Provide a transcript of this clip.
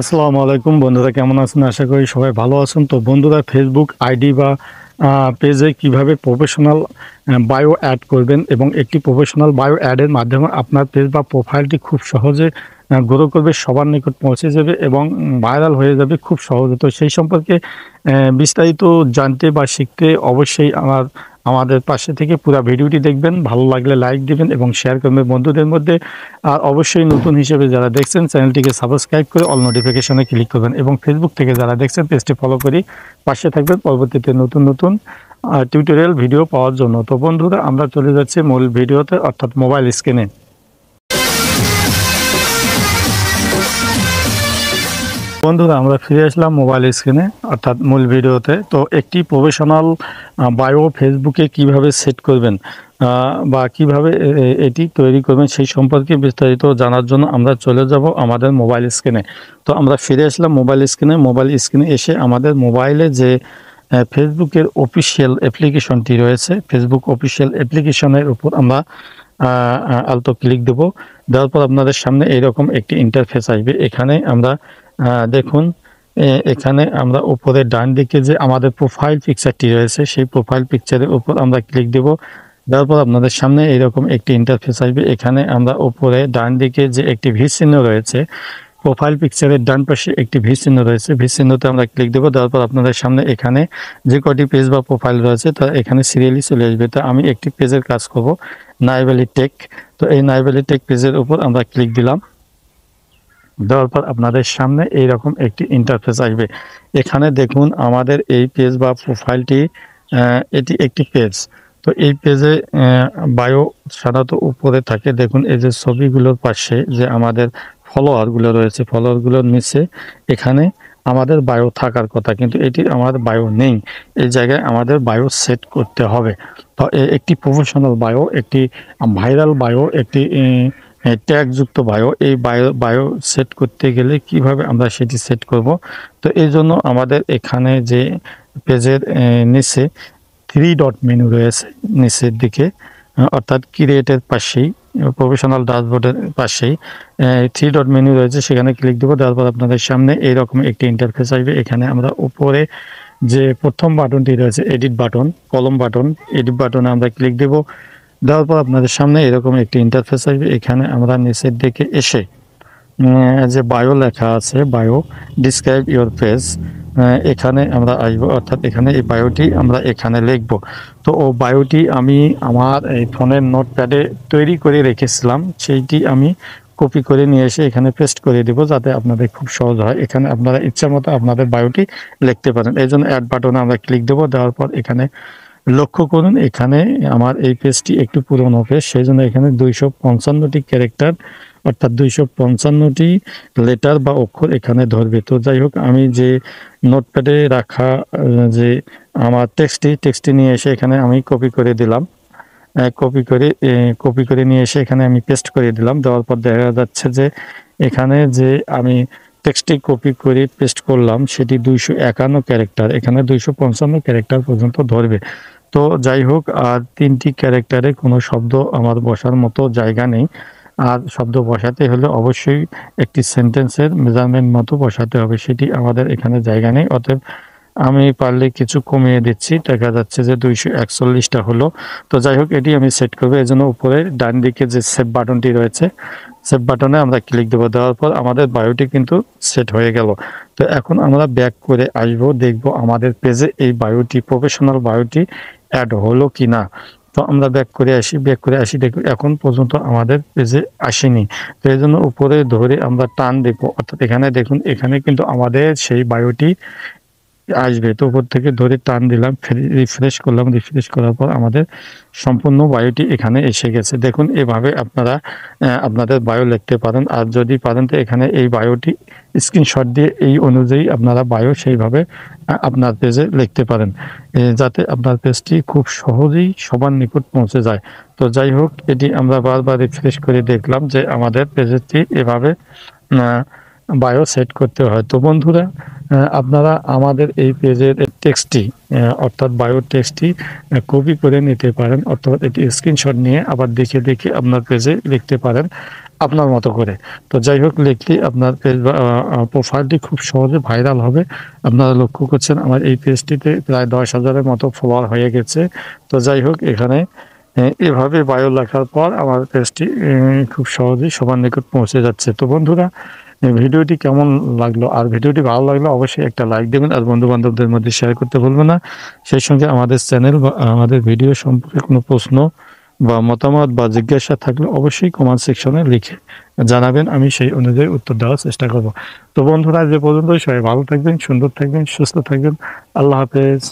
আসসালামু আলাইকুম বন্ধুরা, কেমন আছেন? আশা করি সবাই ভালো আছেন। তো বন্ধুরা, ফেসবুক আইডি বা পেজে কিভাবে প্রফেশনাল বায়ো অ্যাড করবেন এবং একটি প্রফেশনাল বায়ো অ্যাডের মাধ্যমে আপনার পেজ বা প্রোফাইলটি খুব সহজে গ্রো করবে, সবার নিকট পৌঁছে যাবে এবং ভাইরাল হয়ে যাবে খুব সহজে। তো সেই সম্পর্কে বিস্তারিত জানতে বা শিখতে অবশ্যই আমাদের পাশে থেকে পুরো ভিডিওটি দেখবেন। ভালো লাগলে লাইক দিবেন এবং শেয়ার করবেন বন্ধুদের মধ্যে। আর অবশ্যই নতুন হিসেবে যারা দেখছেন চ্যানেলটিকে সাবস্ক্রাইব করে অল নোটিফিকেশনে ক্লিক করবেন এবং ফেসবুক থেকে যারা দেখছেন পেজটি ফলো করে পাশে থাকবেন পরবর্তীতে নতুন নতুন টিউটোরিয়াল ভিডিও পাওয়ার জন্য। তো বন্ধুরা, আমরা চলে যাচ্ছি মূল ভিডিওতে, অর্থাৎ মোবাইল স্ক্রিনে। বন্ধুরা, আমরা ফিরে আসলাম মোবাইল স্ক্রিনে অর্থাৎ মূল ভিডিওতে। তো একটি প্রফেশনাল বায়ো ফেসবুকে কিভাবে সেট করবেন বা কিভাবে এটি তৈরি করবেন সেই সম্পর্কে বিস্তারিত জানার জন্য আমরা চলে যাব আমাদের মোবাইল স্ক্রিনে। তো আমরা ফিরে আসলাম মোবাইল স্ক্রিনে। মোবাইল স্ক্রিনে এসে আমাদের মোবাইলে যে ফেসবুকের অফিসিয়াল অ্যাপ্লিকেশনটি রয়েছে, ফেসবুক অফিসিয়াল অ্যাপ্লিকেশনের উপর আমরা আলতো ক্লিক দেব। দেওয়ার পর আপনাদের সামনে এইরকম একটি ইন্টারফেস আসবে। এখানে আমরা দেখুন, এখানে আমরা উপরে ডান দিকে যে আমাদের প্রোফাইল পিকচারটি রয়েছে সেই প্রোফাইল পিকচারের উপর আমরা ক্লিক দেব। দেওয়ার পর আপনাদের সামনে এইরকম একটি ইন্টারফেস আসবে। এখানে আমরা উপরে ডান দিকে যে একটি ভি চিহ্ন রয়েছে, প্রোফাইল পিকচারের ডান পাশে একটি ভি চিহ্ন রয়েছে, ভি চিহ্নতে আমরা ক্লিক দেবো। দেওয়ার পর আপনাদের সামনে এখানে যে কটি পেজ বা প্রোফাইল রয়েছে তা এখানে সিরিয়ালি চলে আসবে। তো আমি একটি পেজের কাজ করব, নাইভ্যালি টেক। তো এই নাইভ্যালি টেক পেজের উপর আমরা ক্লিক দিলাম। দেওয়ার পর আপনাদের সামনে এইরকম একটি ইন্টারফেস আসবে। এখানে দেখুন আমাদের এই পেজ বা প্রোফাইলটি, এটি একটি পেজ। তো এই পেজে বায়ো সাধারণত উপরে থাকে। দেখুন এই যে ছবিগুলোর পাশে যে আমাদের ফলোয়ারগুলো রয়েছে, ফলোয়ারগুলোর নিচে এখানে আমাদের বায়ো থাকার কথা, কিন্তু এটি আমাদের বায়ো নেই। এই জায়গায় আমাদের বায়ো সেট করতে হবে। তো একটি প্রফেশনাল বায়ো, একটি ভাইরাল বায়ো, একটি ট্যাগযুক্ত বায়ো, এই বায়ো সেট করতে গেলে কিভাবে আমরা সেটি সেট করব। তো এই জন্য আমাদের এখানে যে পেজের নিচে থ্রি ডট মেনু রয়েছে নিচের দিকে, অর্থাৎ ক্রিয়েটের পাশেই, প্রফেশনাল ড্যাশবোর্ডের পাশেই থ্রি ডট মেনু রয়েছে, সেখানে ক্লিক দেবো। দেওয়ার পর আপনাদের সামনে এইরকম একটি ইন্টারফেস আসবে। এখানে আমরা উপরে যে প্রথম বাটনটি রয়েছে এডিট বাটন, কলম বাটন, এডিট বাটনে আমরা ক্লিক দেবো। দেওয়ার পর আপনাদের সামনে এরকম একটি ইন্টারফেস আসবে। এখানে আমরা নিচের দিকে এসে যে বায়ো লেখা আছে, বায়ো ডিসক্রাইব ইউর পেজ, এখানে আমরা আসবো, অর্থাৎ এখানে এই বায়োটি আমরা এখানে লিখব। তো ও বায়োটি আমি আমার এই ফোনের নোটপ্যাডে তৈরি করে রেখেছিলাম, সেইটি আমি কপি করে নিয়ে এসে এখানে পেস্ট করে দেবো যাতে আপনাদের খুব সহজ হয়। এখানে আপনারা ইচ্ছা মতো আপনাদের বায়োটি লিখতে পারেন। এই জন্য অ্যাড বাটনে আমরা ক্লিক দেবো। দেওয়ার পর এখানে লক্ষ্য করুন, এখানে আমার এই পেজটি একটু পুরনো পেজ, সেই জন্য এখানে 255টি ক্যারেক্টার অর্থাৎ 255টি লেটার বা অক্ষর এখানে ধরবে। তো যাই হোক, আমি যে নোটপ্যাডে রাখা যে আমার টেক্সটটি নিয়ে এসে এখানে আমি কপি করে দিলাম। কপি করে নিয়ে এসে এখানে আমি পেস্ট করে দিলাম। দেওয়ার পর দেখা যাচ্ছে যে এখানে যে আমি টেক্সটটি কপি করে পেস্ট করলাম সেটি 251 ক্যারেক্টার, এখানে 255 ক্যারেক্টার পর্যন্ত ধরবে। তো যাই হোক, আর 3টি ক্যারেক্টারে কোনো শব্দ আমার বসার মতো জায়গা নেই। আর শব্দ বসাতে হলে অবশ্যই একটি সেন্টেন্সের মেজারমেন্ট মতো বসাতে হবে, সেটি আমাদের এখানে জায়গা নেই। অতএব আমি পারলে কিছু কমিয়ে দিচ্ছি, দেখা যাচ্ছে যে 241টা হলো। তো যাই হোক, এটি আমি সেট করবো। এই জন্য উপরে ডান দিকে যে সেভ বাটনটি রয়েছে, সেভ বাটনে আমরা ক্লিক দেবো। দেওয়ার পর আমাদের বায়োটি কিন্তু সেট হয়ে গেল। তো এখন আমরা ব্যাক করে আসবো, দেখবো আমাদের পেজে এই বায়োটি, প্রফেশনাল বায়োটি অ্যাড হলো কি না। তো আমরা ব্যাক করে আসি, দেখুন এখন পর্যন্ত আমাদের পেজে আসেনি। তো এই জন্য উপরে ধরে আমরা টান দেবো, অর্থাৎ এখানে দেখুন, এখানে কিন্তু আমাদের সেই বায়োটি আসবে। তো উপর থেকে ধরে টান দিলাম, রিফ্রেশ করলাম, রিফ্রেশ করার পর আমাদের সম্পূর্ণ বায়োটি এখানে এসে গেছে। দেখুন, এভাবে আপনারা আপনাদের বায়ো লিখতে পারেন। আর যদি পারেন তো এখানে এই বায়োটি স্ক্রিনশট দিয়ে এই অনুযায়ী আপনারা বায়ো সেইভাবে আপনার পেজে লিখতে পারেন, যাতে আপনার পেজটি খুব সহজেই সবার নিকট পৌঁছে যায়। তো যাই হোক, এটি আমরা বারবার রিফ্রেশ করে দেখলাম যে আমাদের পেজটি এভাবে বায়ো সেট করতে হয়। তো বন্ধুরা, আপনারা আমাদের এই পেজের টেক্সটটি, অর্থাৎ বায়ো টেক্সটটি কপি করে নিতে পারেন, অর্থাৎ এটি স্ক্রিনশট নিয়ে আবার দেখে দেখে আপনার পেজে লিখতে পারেন। আপনার মতো করে। তো যাই হোক, লিখলেই আপনার পেজ বা প্রোফাইলটি খুব সহজে ভাইরাল হবে। আপনারা লক্ষ্য করছেন আমার এই পেজটিতে প্রায় 10,000 এর মতো ফলোয়ার হয়ে গেছে। তো যাই হোক, এখানে এভাবে বায়ো লেখার পর আমার পেজটি খুব সহজেই সবার নিকট পৌঁছে যাচ্ছে। তো বন্ধুরা, ভিডিওটি কেমন লাগলো? আর ভিডিওটি ভালো লাগলে অবশ্যই একটা লাইক দেবেন, আর বন্ধু-বান্ধবদের মধ্যে শেয়ার করতে ভুলবেন না। সেই সঙ্গে আমাদের চ্যানেল বা আমাদের ভিডিও সম্পর্কে কোনো প্রশ্ন বা মতামত বা জিজ্ঞাসা থাকলে অবশ্যই কমেন্ট সেকশনে লিখে জানাবেন। আমি সেই অনুযায়ী উত্তর দেওয়ার চেষ্টা করব। তো বন্ধুরা, আজ এ পর্যন্তই। সবাই ভালো থাকবেন, সুন্দর থাকবেন, সুস্থ থাকবেন। আল্লাহ হাফেজ।